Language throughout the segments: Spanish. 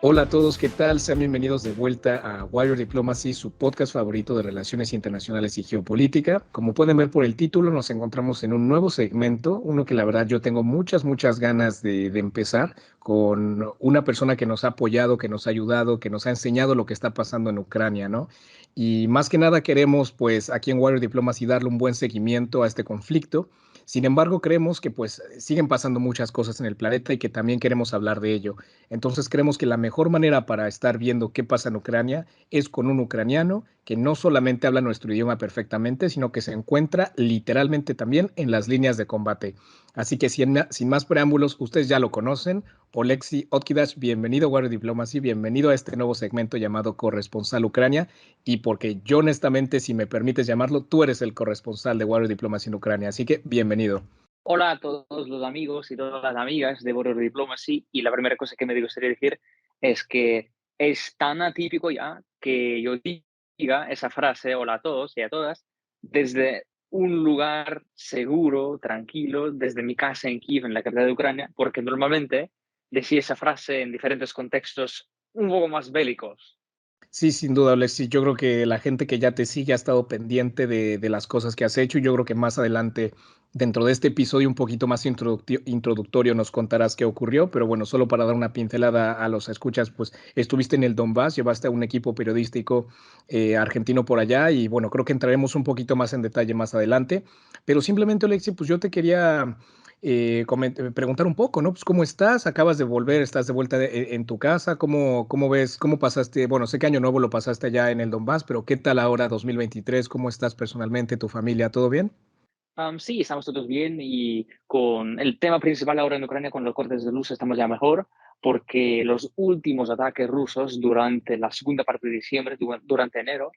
Hola a todos, ¿qué tal? Sean bienvenidos de vuelta a Warrior Diplomacy, su podcast favorito de relaciones internacionales y geopolítica. Como pueden ver por el título, nos encontramos en un nuevo segmento, uno que la verdad yo tengo muchas ganas de empezar con una persona que nos ha apoyado, que nos ha ayudado, que nos ha enseñado lo que está pasando en Ucrania, ¿no? Y más que nada queremos, pues, aquí en Warrior Diplomacy darle un buen seguimiento a este conflicto. Sin embargo, creemos que pues siguen pasando muchas cosas en el planeta y que también queremos hablar de ello. Entonces creemos que la mejor manera para estar viendo qué pasa en Ucrania es con un ucraniano que no solamente habla nuestro idioma perfectamente, sino que se encuentra literalmente también en las líneas de combate. Así que sin más preámbulos, ustedes ya lo conocen. Oleksiy Otkidash, bienvenido a Warrior Diplomacy, bienvenido a este nuevo segmento llamado Corresponsal Ucrania. Y porque yo honestamente, si me permites llamarlo, tú eres el corresponsal de Warrior Diplomacy en Ucrania. Así que bienvenido. Hola a todos los amigos y todas las amigas de Border Diplomacy. Y la primera cosa que me gustaría decir es que es tan atípico ya que yo diga esa frase, hola a todos y a todas, desde un lugar seguro, tranquilo, desde mi casa en Kiev, en la capital de Ucrania, porque normalmente decía esa frase en diferentes contextos un poco más bélicos. Sí, sin duda, Alexis. Yo creo que la gente que ya te sigue ha estado pendiente de las cosas que has hecho y yo creo que más adelante, dentro de este episodio un poquito más introductorio, nos contarás qué ocurrió, pero bueno, solo para dar una pincelada a los escuchas, pues estuviste en el Donbass, llevaste a un equipo periodístico argentino por allá y bueno, creo que entraremos un poquito más en detalle más adelante, pero simplemente, Alexis, pues yo te quería preguntar un poco, ¿no? Pues cómo estás, acabas de volver, estás de vuelta en tu casa, ¿cómo ves, cómo pasaste? Bueno, sé que Año Nuevo lo pasaste allá en el Donbass, pero ¿qué tal ahora 2023? ¿Cómo estás personalmente, tu familia? ¿Todo bien? Sí, estamos todos bien y con el tema principal ahora en Ucrania, con los cortes de luz, estamos ya mejor porque los últimos ataques rusos durante la segunda parte de diciembre, durante enero,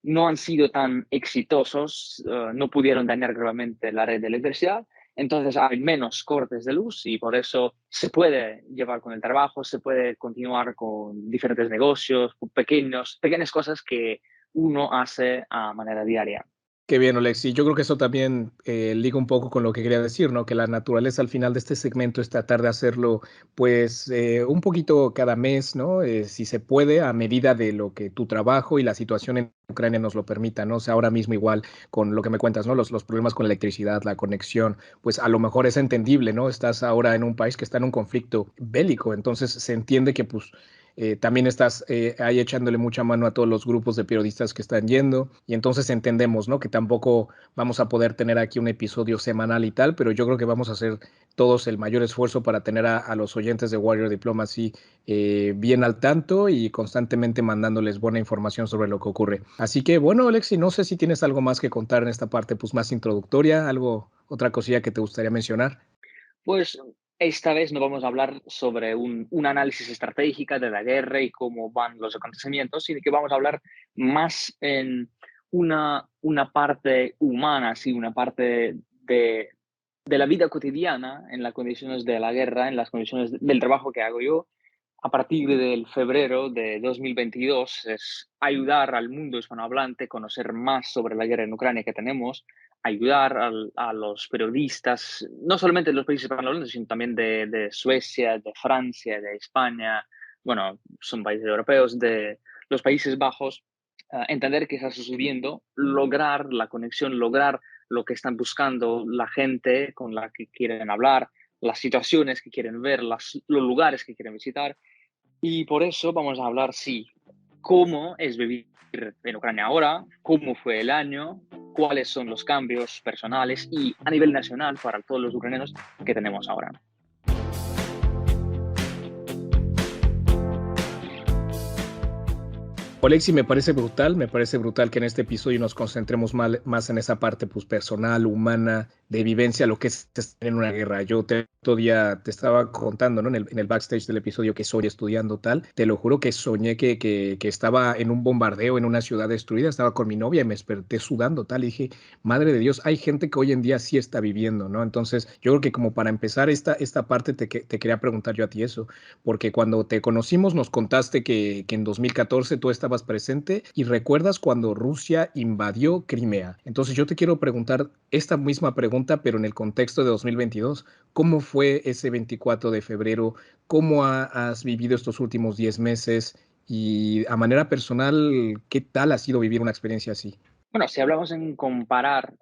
no han sido tan exitosos, no pudieron dañar gravemente la red de electricidad, entonces hay menos cortes de luz y por eso se puede llevar con el trabajo, se puede continuar con diferentes negocios, pequeñas cosas que uno hace a manera diaria. Qué bien, Alexi. Yo creo que eso también liga un poco con lo que quería decir, ¿no? Que la naturaleza al final de este segmento es tratar de hacerlo, pues, un poquito cada mes, ¿no? Si se puede, a medida de lo que tu trabajo y la situación en Ucrania nos lo permita, ¿no? O sea, ahora mismo igual con lo que me cuentas, ¿no? Los problemas con la electricidad, la conexión, pues a lo mejor es entendible, ¿no? Estás ahora en un país que está en un conflicto bélico, entonces se entiende que, pues, también estás ahí echándole mucha mano a todos los grupos de periodistas que están yendo y entonces entendemos, ¿no? Que tampoco vamos a poder tener aquí un episodio semanal y tal, pero yo creo que vamos a hacer todos el mayor esfuerzo para tener a los oyentes de Warrior Diplomacy bien al tanto y constantemente mandándoles buena información sobre lo que ocurre. Así que bueno, Alexi, no sé si tienes algo más que contar en esta parte pues más introductoria, algo, otra cosilla que te gustaría mencionar. Pues esta vez no vamos a hablar sobre un análisis estratégico de la guerra y cómo van los acontecimientos, sino que vamos a hablar más en una parte humana, sí, una parte de la vida cotidiana en las condiciones de la guerra, en las condiciones del trabajo que hago yo. A partir del febrero de 2022 es ayudar al mundo hispanohablante a conocer más sobre la guerra en Ucrania que tenemos, ayudar a los periodistas, no solamente de los países hispanohablantes, sino también de Suecia, de Francia, de España, bueno, son países europeos, de los Países Bajos, entender qué está sucediendo, lograr la conexión, lograr lo que están buscando la gente con la que quieren hablar, las situaciones que quieren ver, los lugares que quieren visitar. Y por eso vamos a hablar, sí, cómo es vivir en Ucrania ahora, cómo fue el año, cuáles son los cambios personales y a nivel nacional para todos los ucranianos que tenemos ahora. Alexi, me parece brutal que en este episodio nos concentremos más en esa parte pues, personal, humana, de vivencia, lo que es estar en una guerra. Otro día te estaba contando, ¿no? En el backstage del episodio que soy estudiando tal, te lo juro que soñé que estaba en un bombardeo en una ciudad destruida, estaba con mi novia y me desperté sudando tal, y dije, madre de Dios, hay gente que hoy en día sí está viviendo, ¿no? Entonces, yo creo que como para empezar esta parte te quería preguntar yo a ti eso, porque cuando te conocimos nos contaste que en 2014 tú estabas presente y recuerdas cuando Rusia invadió Crimea. Entonces yo te quiero preguntar esta misma pregunta pregunta, pero en el contexto de 2022, ¿cómo fue ese 24 de febrero? ¿Cómo has vivido estos últimos 10 meses? Y a manera personal, ¿qué tal ha sido vivir una experiencia así? Bueno, si hablamos en comparar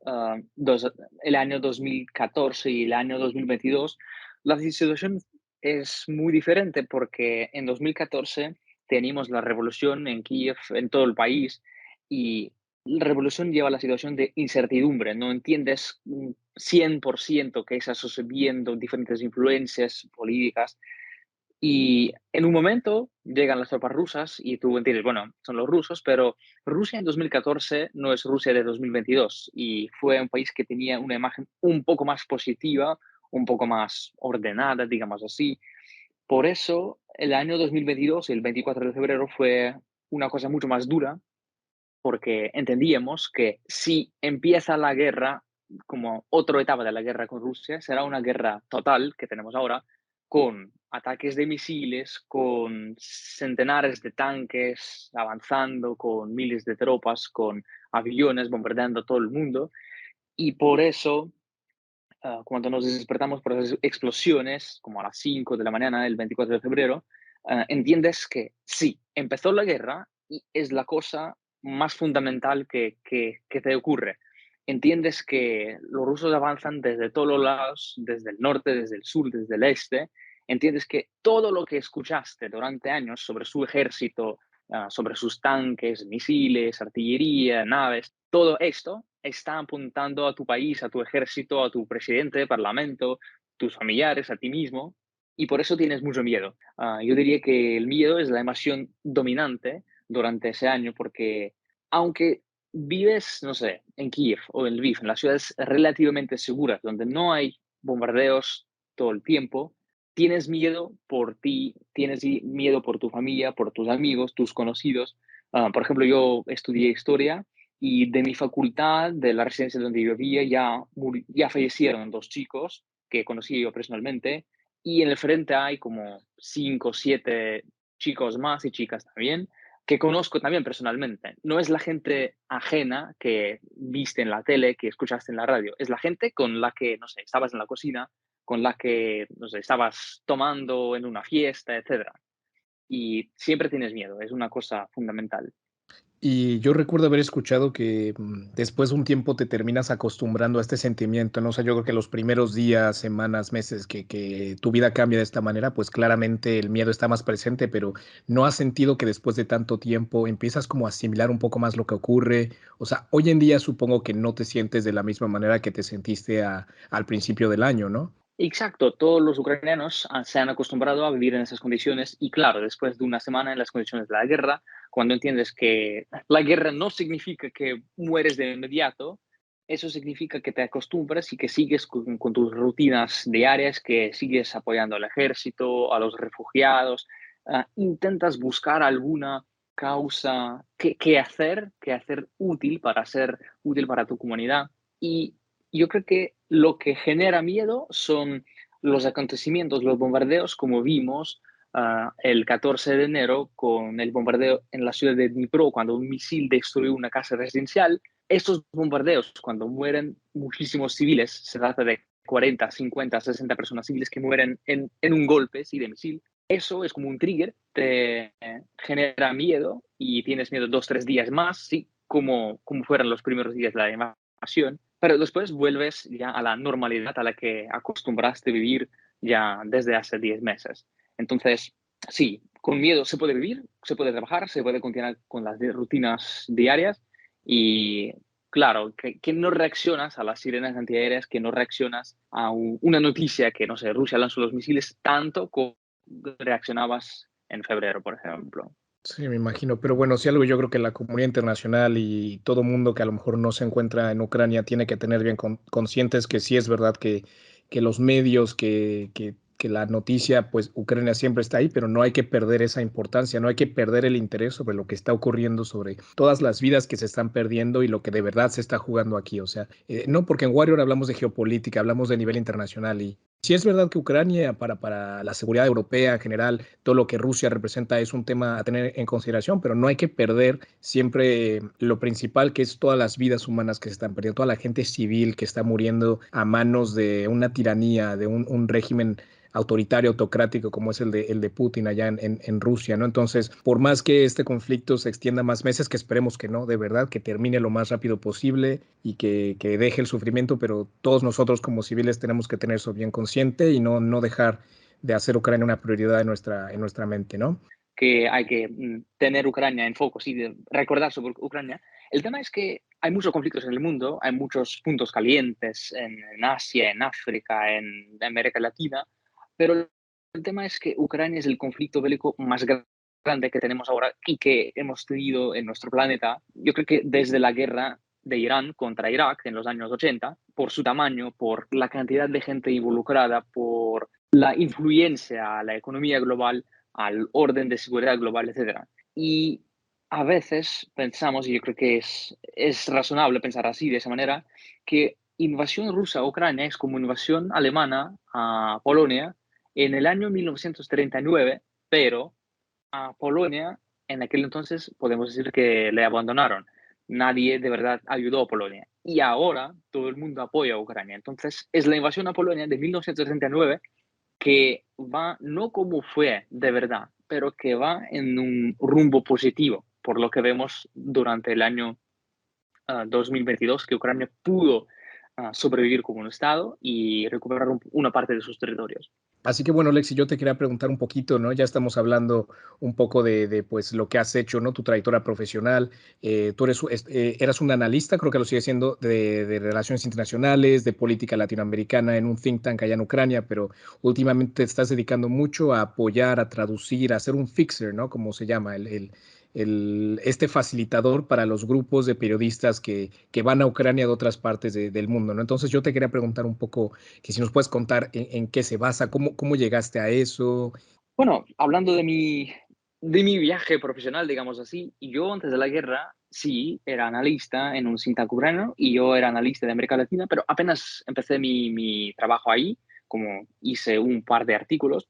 el año 2014 y el año 2022, la situación es muy diferente porque en 2014 teníamos la revolución en Kiev, en todo el país, y la revolución lleva a la situación de incertidumbre. No entiendes 100% qué está sucediendo, diferentes influencias políticas, y en un momento llegan las tropas rusas y tú entiendes, bueno, son los rusos, pero Rusia en 2014 no es Rusia de 2022 y fue un país que tenía una imagen un poco más positiva, un poco más ordenada, digamos así. Por eso el año 2022, el 24 de febrero, fue una cosa mucho más dura porque entendíamos que si empieza la guerra, como otra etapa de la guerra con Rusia, será una guerra total que tenemos ahora, con ataques de misiles, con centenares de tanques avanzando, con miles de tropas, con aviones bombardeando todo el mundo. Y por eso, cuando nos despertamos por esas explosiones, como a las 5 de la mañana del 24 de febrero, entiendes que sí, empezó la guerra y es la cosa más fundamental que te ocurre. Entiendes que los rusos avanzan desde todos los lados, desde el norte, desde el sur, desde el este. Entiendes que todo lo que escuchaste durante años sobre su ejército, sobre sus tanques, misiles, artillería, naves, todo esto está apuntando a tu país, a tu ejército, a tu presidente, parlamento, tus familiares, a ti mismo, y por eso tienes mucho miedo. Yo diría que el miedo es la emoción dominante durante ese año, porque aunque vives, no sé, en Kiev o en Lviv, en las ciudades relativamente seguras, donde no hay bombardeos todo el tiempo, tienes miedo por ti, tienes miedo por tu familia, por tus amigos, tus conocidos. Por ejemplo, yo estudié historia y de mi facultad, de la residencia donde yo vivía, ya fallecieron dos chicos que conocí yo personalmente, y en el frente hay como 5 o 7 chicos más y chicas también, que conozco también personalmente. No es la gente ajena que viste en la tele, que escuchaste en la radio, es la gente con la que, no sé, estabas en la cocina, con la que, no sé, estabas tomando en una fiesta, etcétera. Y siempre tienes miedo, es una cosa fundamental. Y yo recuerdo haber escuchado que después de un tiempo te terminas acostumbrando a este sentimiento, ¿no? O sea, yo creo que los primeros días, semanas, meses que tu vida cambia de esta manera, pues claramente el miedo está más presente, pero ¿no has sentido que después de tanto tiempo empiezas como a asimilar un poco más lo que ocurre? O sea, hoy en día supongo que no te sientes de la misma manera que te sentiste al principio del año, ¿no? Exacto, todos los ucranianos se han acostumbrado a vivir en esas condiciones y claro, después de una semana en las condiciones de la guerra, cuando entiendes que la guerra no significa que mueres de inmediato, eso significa que te acostumbras y que sigues con tus rutinas diarias, que sigues apoyando al ejército, a los refugiados, intentas buscar alguna causa que hacer útil para ser útil para tu comunidad. Y yo creo que lo que genera miedo son los acontecimientos, los bombardeos, como vimos el 14 de enero con el bombardeo en la ciudad de Dnipro, cuando un misil destruyó una casa residencial. Estos bombardeos, cuando mueren muchísimos civiles, se trata de 40, 50, 60 personas civiles que mueren en un golpe, sí, de misil. Eso es como un trigger, te genera miedo y tienes miedo 2, 3 días más, sí, como fueran los primeros días de la invasión, pero después vuelves ya a la normalidad a la que acostumbraste vivir ya desde hace 10 meses. Entonces, sí, con miedo se puede vivir, se puede trabajar, se puede continuar con las rutinas diarias y claro, que no reaccionas a las sirenas antiaéreas, que no reaccionas a una noticia que, no sé, Rusia lanzó los misiles tanto como reaccionabas en febrero, por ejemplo. Sí, me imagino, pero bueno, sí algo yo creo que la comunidad internacional y todo mundo que a lo mejor no se encuentra en Ucrania tiene que tener bien conscientes que sí es verdad que los medios, que la noticia, pues Ucrania siempre está ahí, pero no hay que perder esa importancia, no hay que perder el interés sobre lo que está ocurriendo, sobre todas las vidas que se están perdiendo y lo que de verdad se está jugando aquí. O sea, no porque en Warrior hablamos de geopolítica, hablamos de nivel internacional Sí, es verdad que Ucrania, para la seguridad europea en general, todo lo que Rusia representa es un tema a tener en consideración, pero no hay que perder siempre lo principal, que es todas las vidas humanas que se están perdiendo, toda la gente civil que está muriendo a manos de una tiranía, de un régimen autoritario, autocrático, como es el de Putin allá en Rusia, ¿no? Entonces, por más que este conflicto se extienda más meses, que esperemos que no, de verdad, que termine lo más rápido posible y que deje el sufrimiento, pero todos nosotros como civiles tenemos que tener eso bien consciente y no dejar de hacer Ucrania una prioridad en nuestra mente, ¿no? Que hay que tener Ucrania en foco, sí, recordar sobre Ucrania. El tema es que hay muchos conflictos en el mundo, hay muchos puntos calientes en Asia, en África, en América Latina, pero el tema es que Ucrania es el conflicto bélico más grande que tenemos ahora y que hemos tenido en nuestro planeta. Yo creo que desde la guerra de Irán contra Irak en los años 80, por su tamaño, por la cantidad de gente involucrada, por la influencia a la economía global, al orden de seguridad global, etcétera. Y a veces pensamos, y yo creo que es razonable pensar así, de esa manera, que invasión rusa a Ucrania es como invasión alemana a Polonia en el año 1939, pero a Polonia en aquel entonces podemos decir que le abandonaron. Nadie de verdad ayudó a Polonia. Y ahora todo el mundo apoya a Ucrania. Entonces es la invasión a Polonia de 1939 que va no como fue de verdad, pero que va en un rumbo positivo, por lo que vemos durante el año 2022, que Ucrania pudo sobrevivir como un Estado y recuperar una parte de sus territorios. Así que bueno, Lexi, yo te quería preguntar un poquito, ¿no? Ya estamos hablando un poco de pues lo que has hecho, ¿no? Tu trayectoria profesional. Tú eras un analista, creo que lo sigues siendo, de relaciones internacionales, de política latinoamericana en un think tank allá en Ucrania, pero últimamente te estás dedicando mucho a apoyar, a traducir, a ser un fixer, ¿no? Como se llama, este facilitador para los grupos de periodistas que van a Ucrania de otras partes del mundo, ¿no? Entonces yo te quería preguntar un poco que si nos puedes contar en qué se basa, cómo llegaste a eso. Bueno, hablando de mi viaje profesional, digamos así, yo antes de la guerra sí era analista en un think tank ucraniano y yo era analista de América Latina, pero apenas empecé mi trabajo ahí, como hice un par de artículos,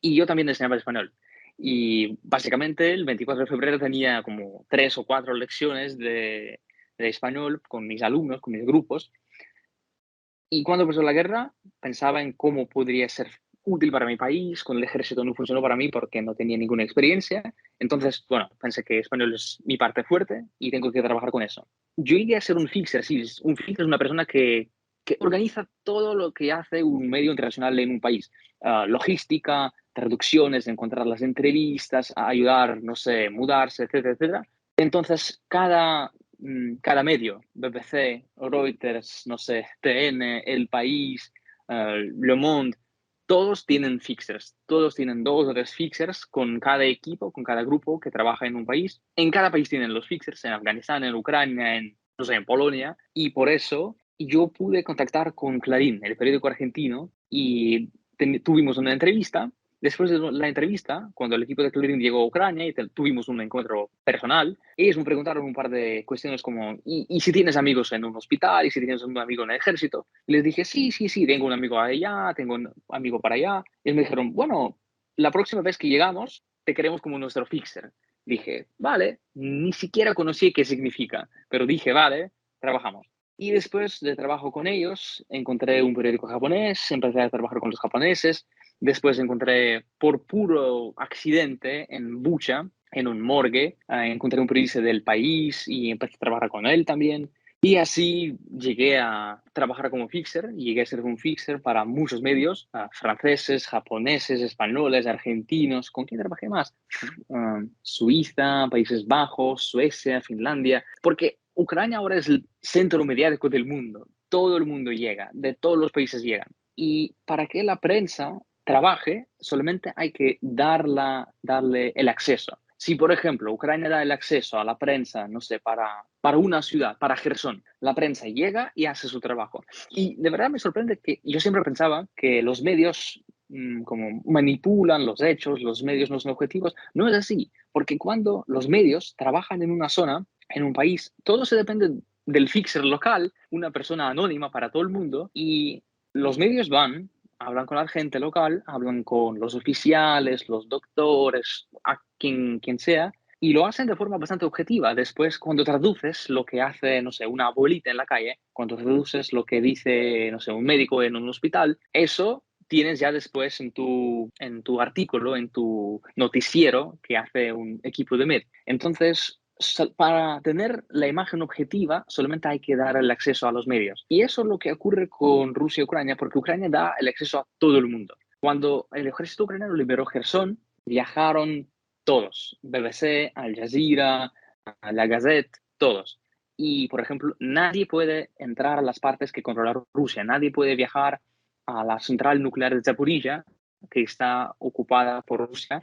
y yo también enseñaba español. Y básicamente el 24 de febrero tenía como 3 o 4 lecciones de español con mis alumnos, con mis grupos. Y cuando empezó la guerra, pensaba en cómo podría ser útil para mi país. Con el ejército no funcionó para mí porque no tenía ninguna experiencia. Entonces, bueno, pensé que español es mi parte fuerte y tengo que trabajar con eso. Yo llegué a ser un fixer, sí. Un fixer es una persona que organiza todo lo que hace un medio internacional en un país. Logística, traducciones, encontrar las entrevistas, ayudar, no sé, mudarse, etcétera, etcétera. Entonces, cada medio, BBC, Reuters, no sé, TN, El País, Le Monde, todos tienen fixers, todos tienen 2 o 3 fixers con cada equipo, con cada grupo que trabaja en un país. En cada país tienen los fixers, en Afganistán, en Ucrania, no sé, en Polonia, y por eso yo pude contactar con Clarín, el periódico argentino, y tuvimos una entrevista. Después de la entrevista, cuando el equipo de Clarín llegó a Ucrania y tuvimos un encuentro personal, ellos me preguntaron un par de cuestiones como, ¿y si tienes amigos en un hospital? ¿Y si tienes un amigo en el ejército? Y les dije, sí, sí, sí, tengo un amigo allá, tengo un amigo para allá. Y ellos me dijeron, bueno, la próxima vez que llegamos, te queremos como nuestro fixer. Dije, vale, ni siquiera conocí qué significa, pero dije, vale, trabajamos. Y después de trabajo con ellos, encontré un periódico japonés, empecé a trabajar con los japoneses. Después encontré por puro accidente en Bucha, en un morgue, encontré un periodista del país y empecé a trabajar con él también. Y así llegué a trabajar como fixer, y llegué a ser un fixer para muchos medios, franceses, japoneses, españoles, argentinos. ¿Con quién trabajé más? Suiza, Países Bajos, Suecia, Finlandia, porque Ucrania ahora es el centro mediático del mundo. Todo el mundo llega, de todos los países llegan. Y para que la prensa trabaje, solamente hay que darle el acceso. Si, por ejemplo, Ucrania da el acceso a la prensa, no sé, para una ciudad, para Gerson, la prensa llega y hace su trabajo. Y de verdad me sorprende que yo siempre pensaba que los medios como manipulan los hechos, los medios no son objetivos. No es así, porque cuando los medios trabajan en una zona, en un país, todo se depende del fixer local, una persona anónima para todo el mundo, y los medios van hablan con la gente local, hablan con los oficiales, los doctores, a quien sea, y lo hacen de forma bastante objetiva. Después, cuando traduces lo que hace, no sé, una abuelita en la calle, cuando traduces lo que dice, no sé, un médico en un hospital, eso tienes ya después en tu artículo, en tu noticiero que hace un equipo de medios. Entonces, para tener la imagen objetiva, solamente hay que dar el acceso a los medios. Y eso es lo que ocurre con Rusia y Ucrania, porque Ucrania da el acceso a todo el mundo. Cuando el ejército ucraniano liberó Gerson, viajaron todos, BBC, Al Jazeera, La Gazette, todos. Y, por ejemplo, nadie puede entrar a las partes que controla Rusia, nadie puede viajar a la central nuclear de Zaporilla, que está ocupada por Rusia,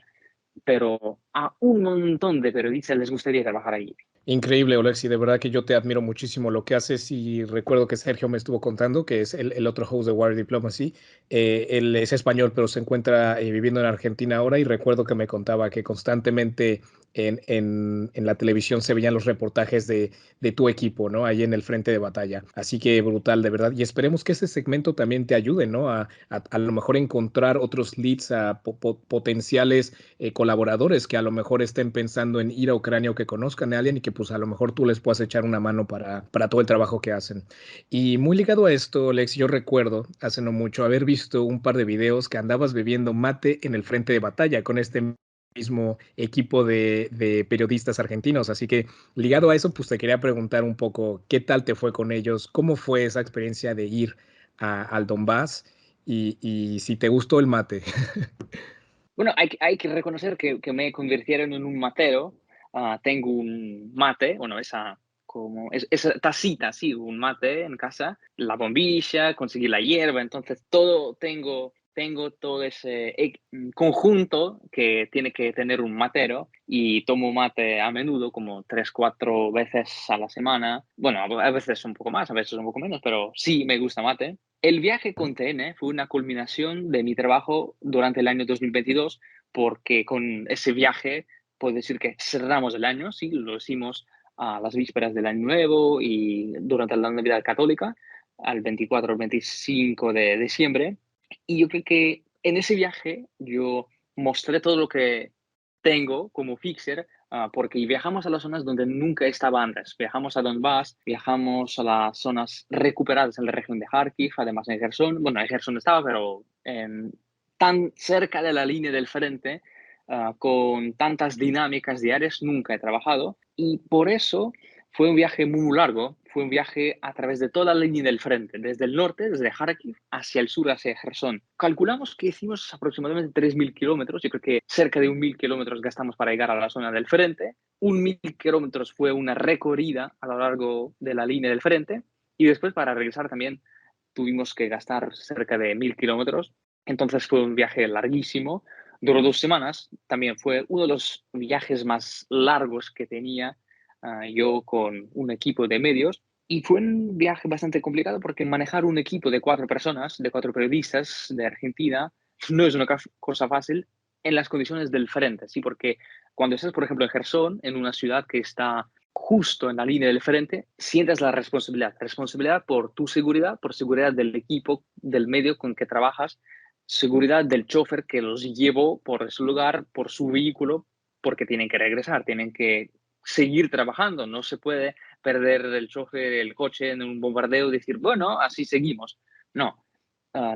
pero a un montón de periodistas les gustaría trabajar allí. Increíble, Olexi, de verdad que yo te admiro muchísimo lo que haces y recuerdo que Sergio me estuvo contando, que es el otro host de Wire Diplomacy, él es español pero se encuentra viviendo en Argentina ahora y recuerdo que me contaba que constantemente en la televisión se veían los reportajes de tu equipo, ¿no? Ahí en el frente de batalla. Así que brutal, de verdad. Y esperemos que ese segmento también te ayude, ¿no? A lo mejor encontrar otros leads, a potenciales colaboradores que a lo mejor estén pensando en ir a Ucrania o que conozcan a alguien y que pues a lo mejor tú les puedas echar una mano para todo el trabajo que hacen. Y muy ligado a esto, Lex, yo recuerdo hace no mucho haber visto un par de videos que andabas bebiendo mate en el frente de batalla con este mismo equipo de periodistas argentinos. Así que ligado a eso, pues te quería preguntar un poco qué tal te fue con ellos, cómo fue esa experiencia de ir al Donbass y si te gustó el mate. Bueno, hay que reconocer que me convirtieron en un matero. Tengo un mate, bueno, esa tacita, sí, un mate en casa, la bombilla, conseguir la hierba, entonces tengo todo ese conjunto que tiene que tener un matero y tomo mate a menudo, como 3, 4 veces a la semana. Bueno, a veces un poco más, a veces un poco menos, pero sí me gusta mate. El viaje con TN fue una culminación de mi trabajo durante el año 2022, porque con ese viaje puedo decir que cerramos el año, sí, lo hicimos a las vísperas del Año Nuevo y durante la Navidad Católica, al 24 o 25 de diciembre. Y yo creo que en ese viaje yo mostré todo lo que tengo como fixer, porque viajamos a las zonas donde nunca estaba antes. Viajamos a Donbass, viajamos a las zonas recuperadas en la región de Kharkiv, además en Gerson. Bueno, en Gerson estaba, pero tan cerca de la línea del frente, con tantas dinámicas diarias, nunca he trabajado. Y por eso fue un viaje muy largo, fue un viaje a través de toda la línea del frente, desde el norte, desde Kharkiv, hacia el sur, hacia Gerson. Calculamos que hicimos aproximadamente 3.000 kilómetros, yo creo que cerca de 1.000 kilómetros gastamos para llegar a la zona del frente, 1.000 kilómetros fue una recorrida a lo largo de la línea del frente, y después para regresar también tuvimos que gastar cerca de 1.000 kilómetros, entonces fue un viaje larguísimo, duró 2 semanas, también fue uno de los viajes más largos que tenía yo con un equipo de medios. Y fue un viaje bastante complicado porque manejar un equipo de 4 personas, de 4 periodistas de Argentina, no es una cosa fácil en las condiciones del frente, ¿sí? Porque cuando estás, por ejemplo, en Gerson, en una ciudad que está justo en la línea del frente, sientes la responsabilidad por tu seguridad, por seguridad del equipo, del medio con que trabajas, seguridad del chofer que los llevó por ese lugar, por su vehículo, porque tienen que regresar, tienen que seguir trabajando, no se puede perder el chofer, el coche en un bombardeo y decir, bueno, así seguimos. No,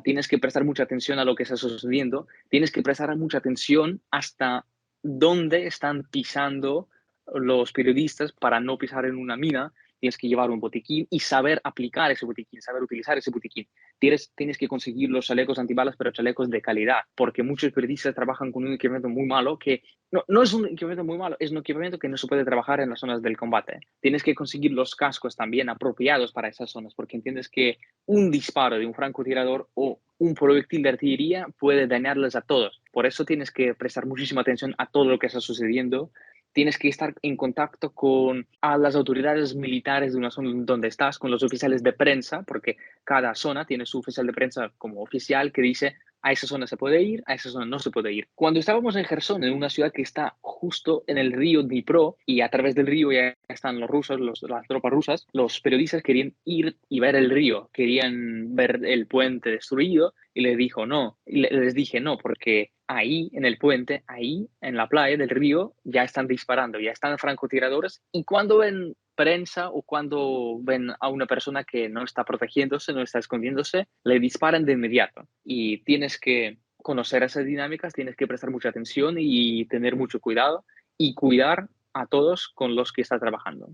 tienes que prestar mucha atención a lo que está sucediendo, tienes que prestar mucha atención hasta dónde están pisando los periodistas para no pisar en una mina, tienes que llevar un botiquín y saber aplicar ese botiquín, saber utilizar ese botiquín. Tienes que conseguir los chalecos antibalas, pero chalecos de calidad, porque muchos periodistas trabajan con un equipamiento muy malo que no es un equipamiento muy malo, es un equipamiento que no se puede trabajar en las zonas del combate. Tienes que conseguir los cascos también apropiados para esas zonas, porque entiendes que un disparo de un francotirador o un proyectil de artillería puede dañarles a todos. Por eso tienes que prestar muchísima atención a todo lo que está sucediendo. Tienes que estar en contacto con las autoridades militares de una zona donde estás, con los oficiales de prensa, porque cada zona tiene su oficial de prensa como oficial que dice a esa zona se puede ir, a esa zona no se puede ir. Cuando estábamos en Gerson, en una ciudad que está justo en el río Dnipro, y a través del río ya están los rusos, las tropas rusas, los periodistas querían ir y ver el río, querían ver el puente destruido, y les dije no, porque ahí en el puente, ahí en la playa del río, ya están disparando, ya están francotiradores, y cuando ven prensa o cuando ven a una persona que no está protegiéndose, no está escondiéndose, le disparan de inmediato. Y tienes que conocer esas dinámicas, tienes que prestar mucha atención y tener mucho cuidado y cuidar a todos con los que está trabajando.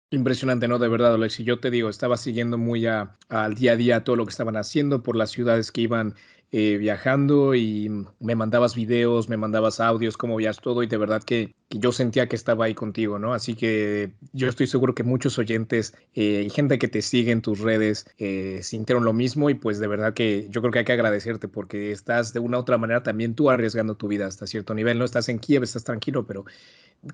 Impresionante, ¿no? De verdad, Alex. Y yo te digo, estaba siguiendo muy al día a día todo lo que estaban haciendo por las ciudades que iban viajando y me mandabas videos, me mandabas audios, cómo veías todo y de verdad que yo sentía que estaba ahí contigo, ¿no? Así que yo estoy seguro que muchos oyentes y gente que te sigue en tus redes sintieron lo mismo y pues de verdad que yo creo que hay que agradecerte porque estás de una u otra manera también tú arriesgando tu vida hasta cierto nivel, ¿no? Estás en Kiev, estás tranquilo, pero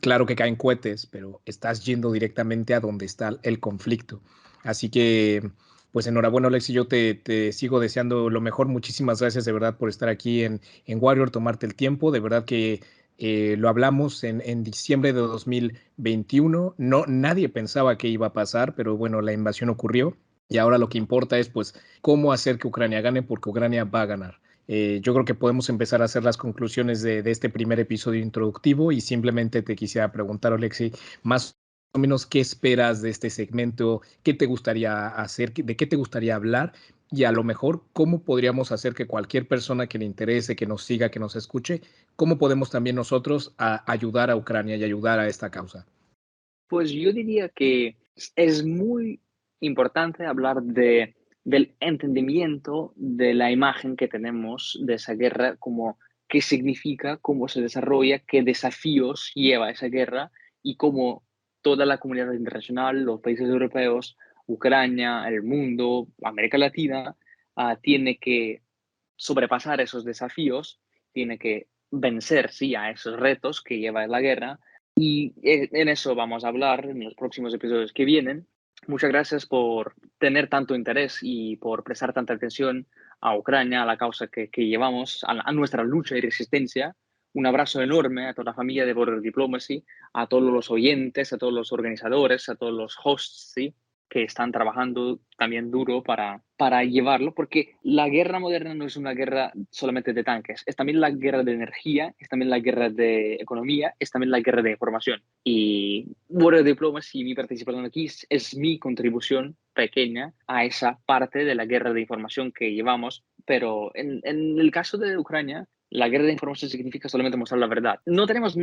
claro que caen cohetes, pero estás yendo directamente a donde está el conflicto. Así que, pues enhorabuena, Alex, y yo te sigo deseando lo mejor. Muchísimas gracias de verdad por estar aquí en Warrior, tomarte el tiempo. De verdad que lo hablamos en diciembre de 2021. No, nadie pensaba que iba a pasar, pero bueno, la invasión ocurrió. Y ahora lo que importa es, pues, cómo hacer que Ucrania gane, porque Ucrania va a ganar. Yo creo que podemos empezar a hacer las conclusiones de este primer episodio introductivo y simplemente te quisiera preguntar, Alexei, más o menos qué esperas de este segmento, qué te gustaría hacer, de qué te gustaría hablar y a lo mejor cómo podríamos hacer que cualquier persona que le interese, que nos siga, que nos escuche, cómo podemos también nosotros ayudar a Ucrania y ayudar a esta causa. Pues yo diría que es muy importante hablar del entendimiento de la imagen que tenemos de esa guerra, como qué significa, cómo se desarrolla, qué desafíos lleva esa guerra y cómo toda la comunidad internacional, los países europeos, Ucrania, el mundo, América Latina, tiene que sobrepasar esos desafíos, tiene que vencer, sí, a esos retos que lleva la guerra y en eso vamos a hablar en los próximos episodios que vienen. Muchas gracias por tener tanto interés y por prestar tanta atención a Ucrania, a la causa que llevamos, a nuestra lucha y resistencia. Un abrazo enorme a toda la familia de Border Diplomacy, a todos los oyentes, a todos los organizadores, a todos los hosts, ¿sí? Que están trabajando también duro para llevarlo, porque la guerra moderna no es una guerra solamente de tanques, es también la guerra de energía, es también la guerra de economía, es también la guerra de información. Y Border Diplomacy, mi participación aquí, es mi contribución pequeña a esa parte de la guerra de información que llevamos, pero en el caso de Ucrania, la guerra de información significa solamente mostrar la verdad. No tenemos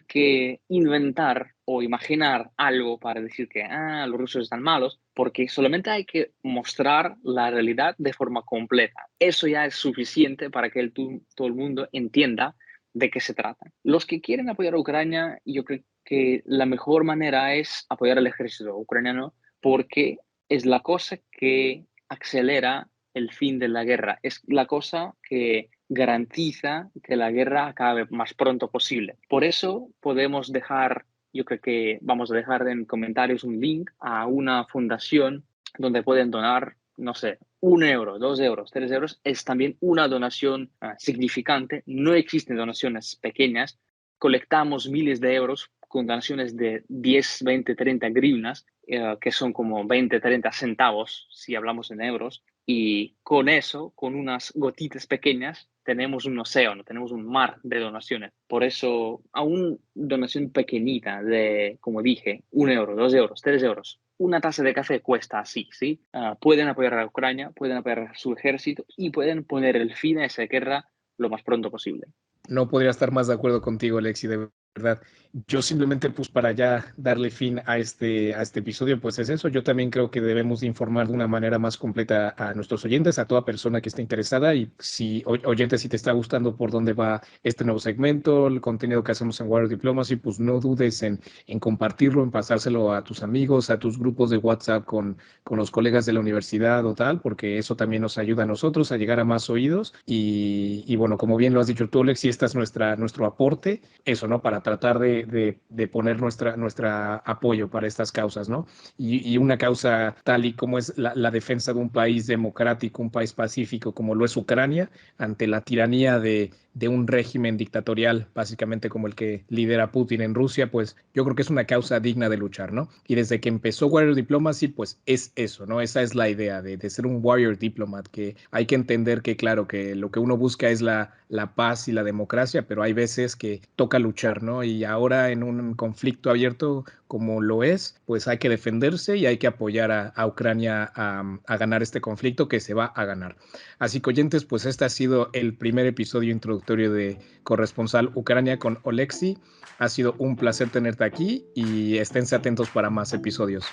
que inventar o imaginar algo para decir que los rusos están malos, porque solamente hay que mostrar la realidad de forma completa. Eso ya es suficiente para que todo el mundo entienda de qué se trata. Los que quieren apoyar a Ucrania, yo creo que la mejor manera es apoyar al ejército ucraniano porque es la cosa que acelera el fin de la guerra. Es la cosa que garantiza que la guerra acabe más pronto posible. Por eso podemos dejar, yo creo que vamos a dejar en comentarios un link a una fundación donde pueden donar, no sé, 1 euro, 2 euros, 3 euros. Es también una donación significante. No existen donaciones pequeñas. Colectamos miles de euros con donaciones de 10, 20, 30 grivnas, que son como 20, 30 centavos si hablamos en euros. Y con eso, con unas gotitas pequeñas, tenemos un océano, tenemos un mar de donaciones. Por eso, a una donación pequeñita de, como dije, 1 euro, 2 euros, 3 euros, una taza de café cuesta así, ¿sí? Pueden apoyar a Ucrania, pueden apoyar a su ejército y pueden poner el fin a esa guerra lo más pronto posible. No podría estar más de acuerdo contigo, Alexi, de verdad. Yo simplemente, pues para ya darle fin a este episodio, pues es eso. Yo también creo que debemos de informar de una manera más completa a nuestros oyentes, a toda persona que esté interesada. Y si, oyentes, si te está gustando por dónde va este nuevo segmento, el contenido que hacemos en Warrior Diplomacy, pues no dudes en compartirlo, en pasárselo a tus amigos, a tus grupos de WhatsApp con los colegas de la universidad o tal, porque eso también nos ayuda a nosotros a llegar a más oídos. Y bueno, como bien lo has dicho tú, Alexi, esta es nuestro aporte, eso, ¿no? Para a tratar de poner nuestra apoyo para estas causas, ¿no? Y una causa tal y como es la defensa de un país democrático, un país pacífico como lo es Ucrania, ante la tiranía de un régimen dictatorial, básicamente como el que lidera Putin en Rusia, pues yo creo que es una causa digna de luchar, ¿no? Y desde que empezó Warrior Diplomacy, pues es eso, ¿no? Esa es la idea de ser un Warrior Diplomat, que hay que entender que, claro, que lo que uno busca es la paz y la democracia, pero hay veces que toca luchar, ¿no? Y ahora en un conflicto abierto como lo es, pues hay que defenderse y hay que apoyar a Ucrania a ganar este conflicto que se va a ganar. Así que oyentes, pues este ha sido el primer episodio introductorio de Corresponsal Ucrania con Oleksiy. Ha sido un placer tenerte aquí y esténse atentos para más episodios.